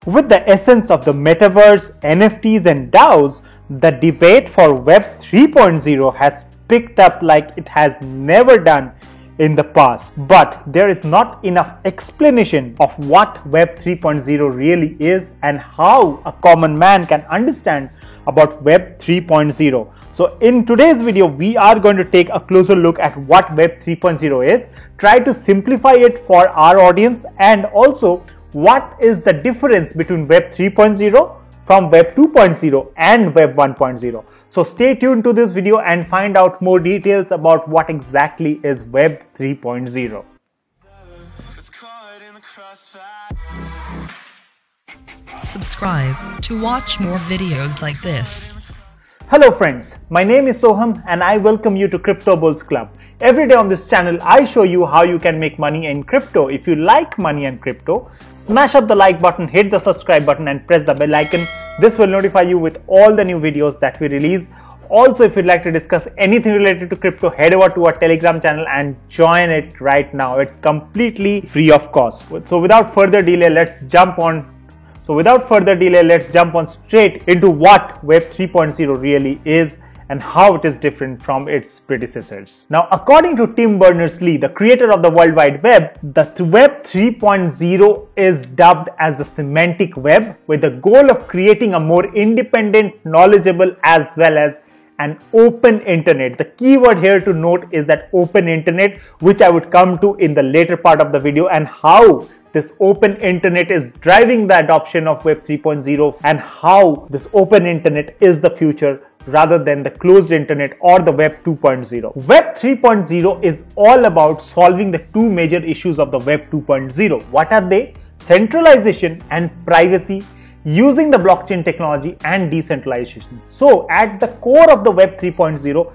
With the essence of the metaverse, NFTs and DAOs, the debate for Web 3.0 has picked up like it has never done in the past. But there is not enough explanation of what Web 3.0 really is and how a common man can understand about Web 3.0. So in today's video, we are going to take a closer look at what Web 3.0 is, try to simplify it for our audience, and also what is the difference between Web 3.0 from Web 2.0 and Web 1.0. So stay tuned to this video and find out more details about what exactly is Web 3.0. Subscribe to watch more videos like this. Hello friends, my name is Soham and I welcome you to Crypto Bulls Club. Every day on this channel, I show you how you can make money in crypto. If you like money and crypto, smash up the like button, hit the subscribe button and press the bell icon. This will notify you with all the new videos that we release. Also, if you'd like to discuss anything related to crypto, head over to our Telegram channel and join it right now. It's completely free of cost. So without further delay, let's jump on straight into what Web 3.0 really is and how it is different from its predecessors. Now, according to Tim Berners-Lee, the creator of the World Wide Web, the Web 3.0 is dubbed as the semantic web with the goal of creating a more independent, knowledgeable, as well as an open internet. The key word here to note is that open internet, which I would come to in the later part of the video, and how this open internet is driving the adoption of Web 3.0 and how this open internet is the future rather than the closed internet or the Web 2.0. Web 3.0 is all about solving the two major issues of the Web 2.0. What are they? Centralization and privacy, using the blockchain technology and decentralization. So at the core of the Web 3.0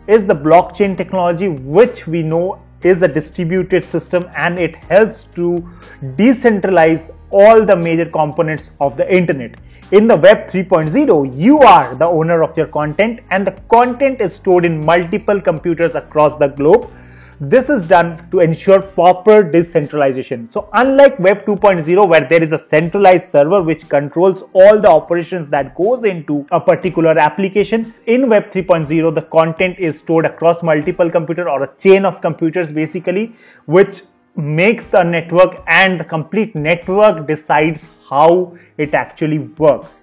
is the blockchain technology, which we know is a distributed system and it helps to decentralize all the major components of the internet. In the Web 3.0, you are the owner of your content and the content is stored in multiple computers across the globe. This is done to ensure proper decentralization. So unlike Web 2.0, where there is a centralized server which controls all the operations that goes into a particular application, in Web 3.0 the content is stored across multiple computers or a chain of computers basically, which makes the network, and the complete network decides how it actually works.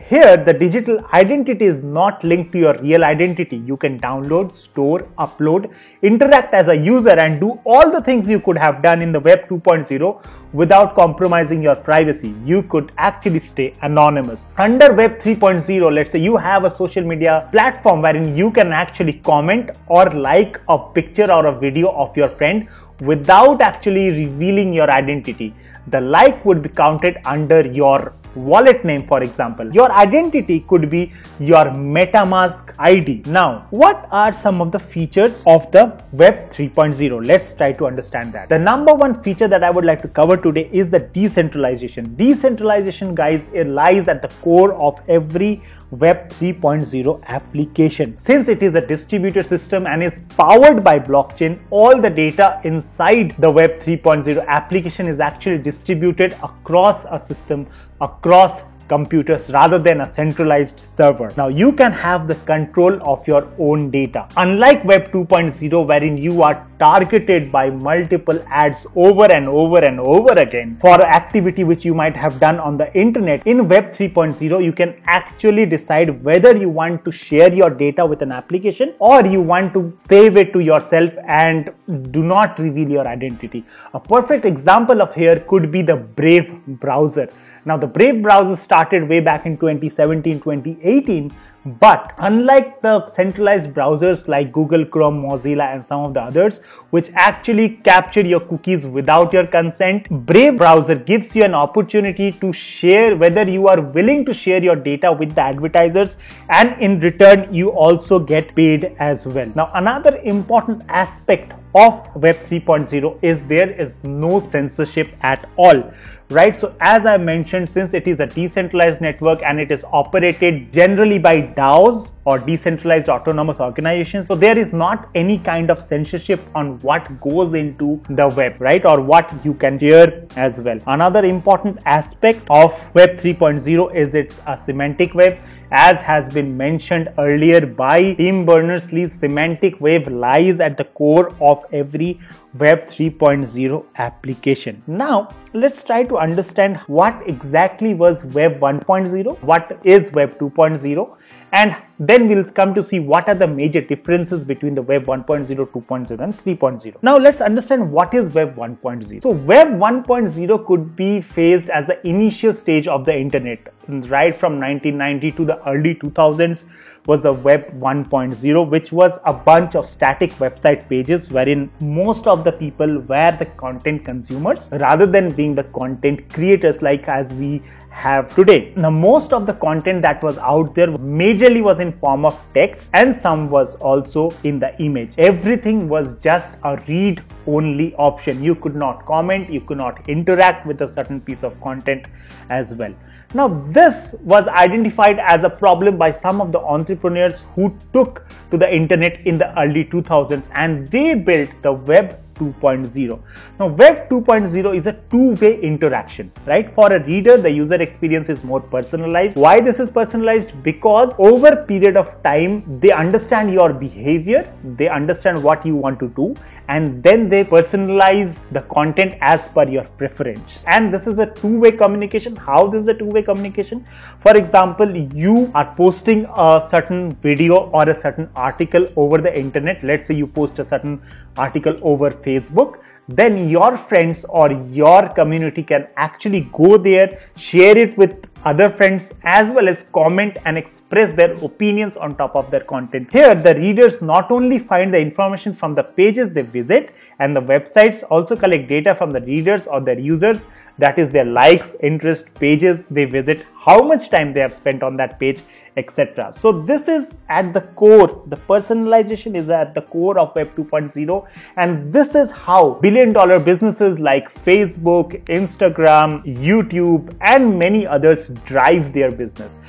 Here, the digital identity is not linked to your real identity. You can download, store, upload, interact as a user and do all the things you could have done in the Web 2.0 without compromising your privacy. You could actually stay anonymous. Under Web 3.0, let's say you have a social media platform wherein you can actually comment or like a picture or a video of your friend without actually revealing your identity. The like would be counted under your wallet name, for example. Your identity could be your MetaMask ID. Now, what are some of the features of the Web 3.0? Let's try to understand that. The number one feature that I would like to cover today is the decentralization. Decentralization, guys, it lies at the core of every Web 3.0 application. Since it is a distributed system and is powered by blockchain, all the data inside the Web 3.0 application is actually distributed across a system, across computers rather than a centralized server. Now you can have the control of your own data. Unlike Web 2.0, wherein you are targeted by multiple ads over and over and over again for activity which you might have done on the internet, in Web 3.0 you can actually decide whether you want to share your data with an application or you want to save it to yourself and do not reveal your identity. A perfect example of here could be the Brave browser. Now, the Brave browser started way back in 2017, 2018, but unlike the centralized browsers like Google Chrome, Mozilla and some of the others, which actually capture your cookies without your consent, Brave browser gives you an opportunity to share whether you are willing to share your data with the advertisers, and in return, you also get paid as well. Now, another important aspect of Web 3.0 is there is no censorship at all. Right, so as I mentioned, since it is a decentralized network and it is operated generally by DAOs, or decentralized autonomous organizations. So there is not any kind of censorship on what goes into the web, right? Or what you can share as well. Another important aspect of Web 3.0 is it's a semantic web. As has been mentioned earlier by Tim Berners-Lee, semantic web lies at the core of every Web 3.0 application. Now, let's try to understand what exactly was Web 1.0, what is Web 2.0, and then we'll come to see what are the major differences between the Web 1.0, 2.0 and 3.0. Now let's understand what is Web 1.0. So Web 1.0 could be phased as the initial stage of the internet. Right from 1990 to the early 2000s was the Web 1.0, which was a bunch of static website pages wherein most of the people were the content consumers rather than being the content creators like as we have today. Now most of the content that was out there majorly was in form of text and some was also in the image. Everything was just a read only option. You could not comment, you could not interact with a certain piece of content as well. Now this was identified as a problem by some of the entrepreneurs who took to the internet in the early 2000s and they built the Web 2.0. Now Web 2.0 is a two-way interaction, right? For a reader, the user experience is more personalized. Why this is personalized? Because over a period of time, they understand your behavior, they understand what you want to do, and then they personalize the content as per your preference. And this is a two-way communication. How this is a two-way communication? For example, you are posting a certain video or a certain article over the internet. Let's say you post a certain article over Facebook. Then your friends or your community can actually go there, share it with other friends, as well as comment and express their opinions on top of their content. Here, the readers not only find the information from the pages they visit, and the websites also collect data from the readers or their users, that is their likes, interest, pages they visit, how much time they have spent on that page, etc. So this is at the core, the personalization is at the core of Web 2.0, and this is how billion-dollar businesses like Facebook, Instagram, YouTube and many others drive their business.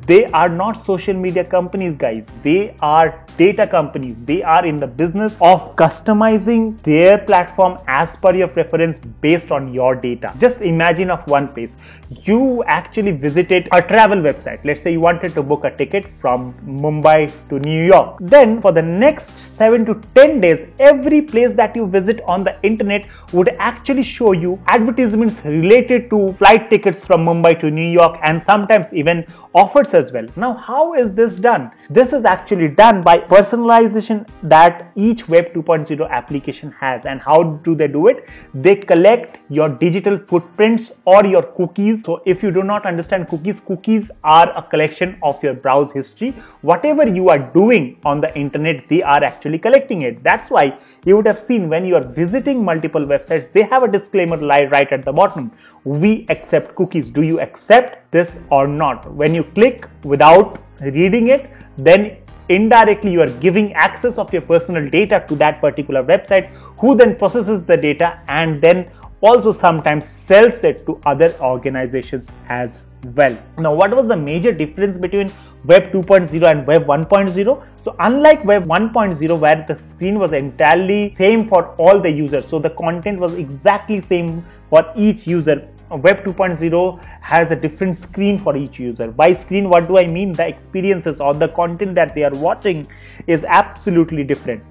They are not social media companies, guys. They are data companies. They are in the business of customizing their platform as per your preference based on your data. Just imagine of one place. You actually visited a travel website. Let's say you wanted to book a ticket from Mumbai to New York. Then for the next 7 to 10 days, every place that you visit on the internet would actually show you advertisements related to flight tickets from Mumbai to New York and sometimes even offers as well. Now, how is this done? This is actually done by personalization that each Web 2.0 application has. And how do they do it? They collect your digital footprints or your cookies. So if you do not understand cookies, cookies are a collection of your browse history. Whatever you are doing on the internet, they are actually collecting it. That's why you would have seen when you are visiting multiple websites, they have a disclaimer right at the bottom. We accept cookies. Do you accept this or not? When you click without reading it, then indirectly you are giving access of your personal data to that particular website, who then processes the data and then also sometimes sells it to other organizations as well. Now, what was the major difference between Web 2.0 and Web 1.0? So unlike Web 1.0, where the screen was entirely same for all the users, so the content was exactly same for each user, Web 2.0 has a different screen for each user. By screen, what do I mean? The experiences or the content that they are watching is absolutely different.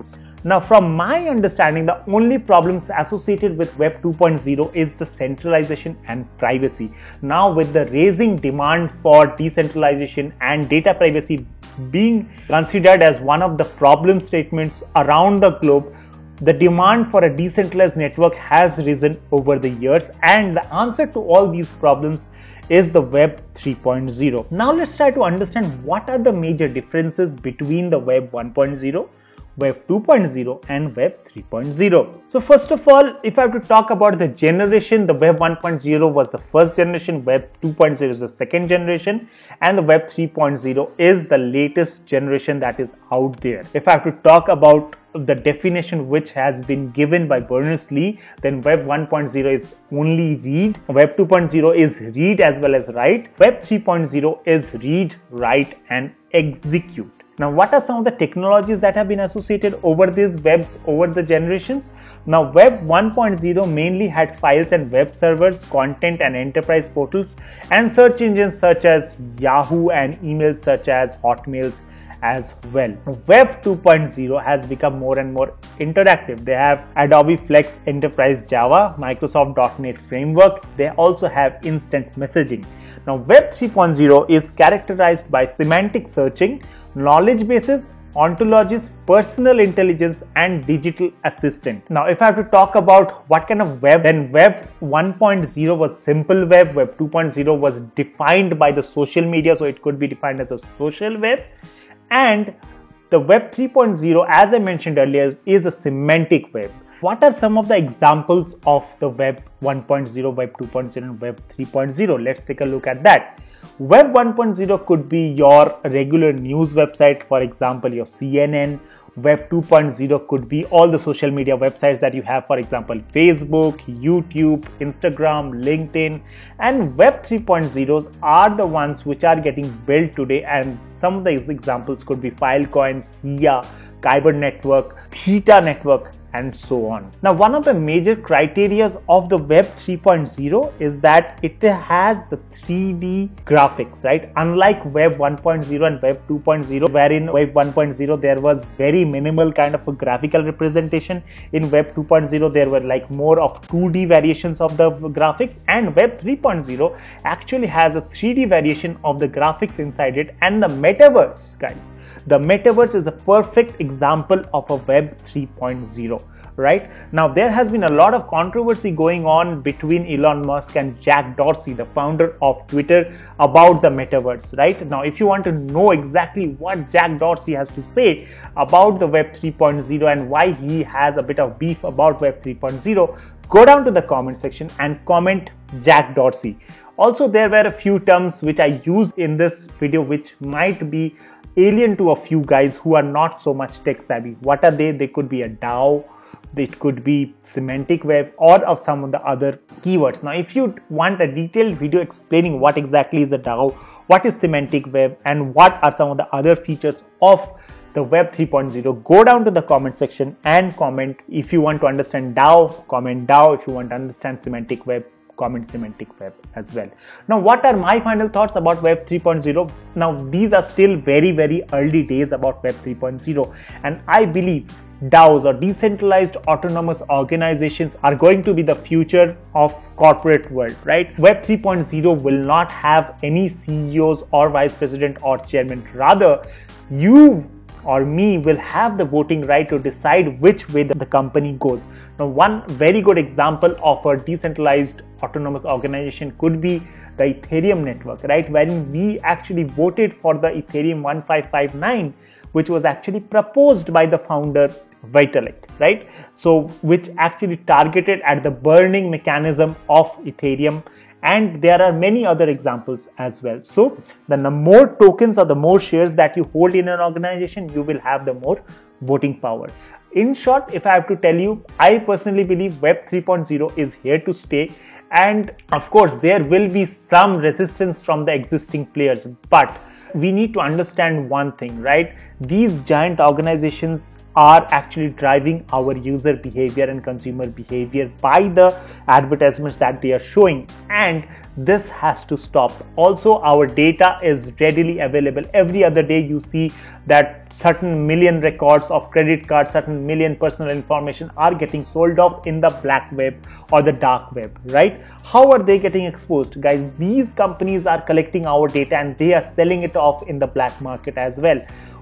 Now, from my understanding, the only problems associated with Web 2.0 is the centralization and privacy. Now, with the raising demand for decentralization and data privacy being considered as one of the problem statements around the globe, the demand for a decentralized network has risen over the years, and the answer to all these problems is the Web 3.0. Now, let's try to understand what are the major differences between the Web 1.0, Web 2.0 and Web 3.0. So first of all, if I have to talk about the generation, the Web 1.0 was the first generation, Web 2.0 is the second generation, and the Web 3.0 is the latest generation that is out there. If I have to talk about the definition which has been given by Berners-Lee, then Web 1.0 is only read, Web 2.0 is read as well as write, Web 3.0 is read, write and execute. Now, what are some of the technologies that have been associated over these webs over the generations? Now, Web 1.0 mainly had files and web servers, content and enterprise portals, and search engines such as Yahoo and emails such as Hotmails as well. Web 2.0 has become more and more interactive. They have Adobe Flex Enterprise Java, Microsoft .NET Framework. They also have instant messaging. Now, Web 3.0 is characterized by semantic searching, knowledge bases, ontologies, personal intelligence, and digital assistant. Now, if I have to talk about what kind of web, then Web 1.0 was simple web. Web 2.0 was defined by the social media, so it could be defined as a social web. And the Web 3.0, as I mentioned earlier, is a semantic web. What are some of the examples of the Web 1.0, Web 2.0, and Web 3.0? Let's take a look at that. Web 1.0 could be your regular news website, for example, your CNN. Web 2.0 could be all the social media websites that you have, for example, Facebook, YouTube, Instagram, LinkedIn. And Web 3.0s are the ones which are getting built today, and some of these examples could be Filecoin, SIA, Kyber Network, Theta Network, and so on. Now, one of the major criteria of the Web 3.0 is that it has the 3D graphics, right? Unlike Web 1.0 and Web 2.0, wherein Web 1.0 there was very minimal kind of a graphical representation. In Web 2.0 there were like more of 2D variations of the graphics, and Web 3.0 actually has a 3D variation of the graphics inside it. And the metaverse, guys, the metaverse is a perfect example of a Web 3.0, right? Now, there has been a lot of controversy going on between Elon Musk and Jack Dorsey, the founder of Twitter, about the metaverse, right? Now, if you want to know exactly what Jack Dorsey has to say about the Web 3.0 and why he has a bit of beef about Web 3.0, go down to the comment section and comment Jack Dorsey. Also, there were a few terms which I used in this video which might be alien to a few guys who are not so much tech savvy. What are they? They could be a DAO, it could be semantic web, or of some of the other keywords. Now, if you want a detailed video explaining what exactly is a DAO, what is semantic web, and what are some of the other features of the Web 3.0, go down to the comment section and comment. If you want to understand DAO, comment DAO. If you want to understand semantic web, comment semantic web as well. Now, what are my final thoughts about Web 3.0? Now, these are still very, very early days about Web 3.0, and I believe DAOs, or decentralized autonomous organizations, are going to be the future of corporate world, right? Web 3.0 will not have any CEOs or vice president or chairman. Rather, you or me will have the voting right to decide which way the company goes. Now, one very good example of a decentralized autonomous organization could be the Ethereum network, right? When we actually voted for the Ethereum 1559, which was actually proposed by the founder Vitalik, right? So, which actually targeted at the burning mechanism of Ethereum. And there are many other examples as well. So, the more tokens or the more shares that you hold in an organization, you will have the more voting power. In short, if I have to tell you, I personally believe Web 3.0 is here to stay. And of course, there will be some resistance from the existing players. But we need to understand one thing, right? These giant organizations are actually driving our user behavior and consumer behavior by the advertisements that they are showing, and this has to stop. Also, our data is readily available. Every other day you see that certain million records of credit cards, certain million personal information are getting sold off in the black web or the dark web, right? How are they getting exposed? Guys, these companies are collecting our data and they are selling it off in the black market as well.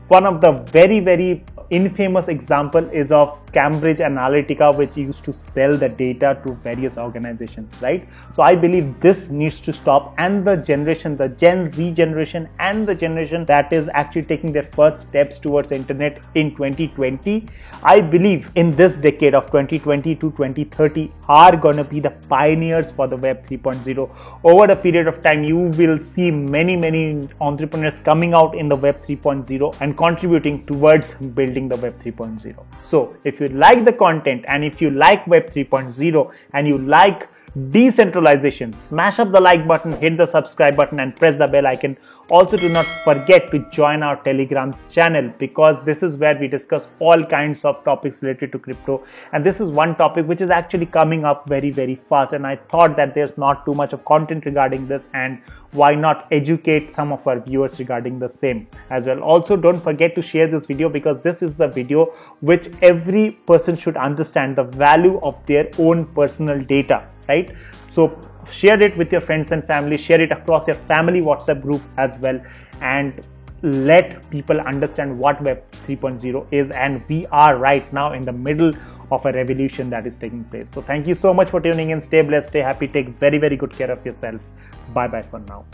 One of the very, very infamous example is of Cambridge Analytica, which used to sell the data to various organizations, right? So I believe this needs to stop, and the generation, the Gen Z generation, and the generation that is actually taking their first steps towards internet in 2020, I believe in this decade of 2020 to 2030 are going to be the pioneers for the Web 3.0. Over a period of time, you will see many entrepreneurs coming out in the Web 3.0 and contributing towards building the Web 3.0. So if you like the content and if you like Web 3.0 and you like decentralization. Smash up the like button, hit the subscribe button and press the bell icon. Also, do not forget to join our Telegram channel, because this is where we discuss all kinds of topics related to crypto, and this is one topic which is actually coming up very fast, and I thought that there's not too much of content regarding this, and why not educate some of our viewers regarding the same as well. Also, don't forget to share this video, because this is the video which every person should understand the value of their own personal data, right? So share it with your friends and family, share it across your family WhatsApp group as well, and let people understand what Web 3.0 is. And we are right now in the middle of a revolution that is taking place. So thank you so much for tuning in. Stay blessed, stay happy, take very good care of yourself. Bye bye for now.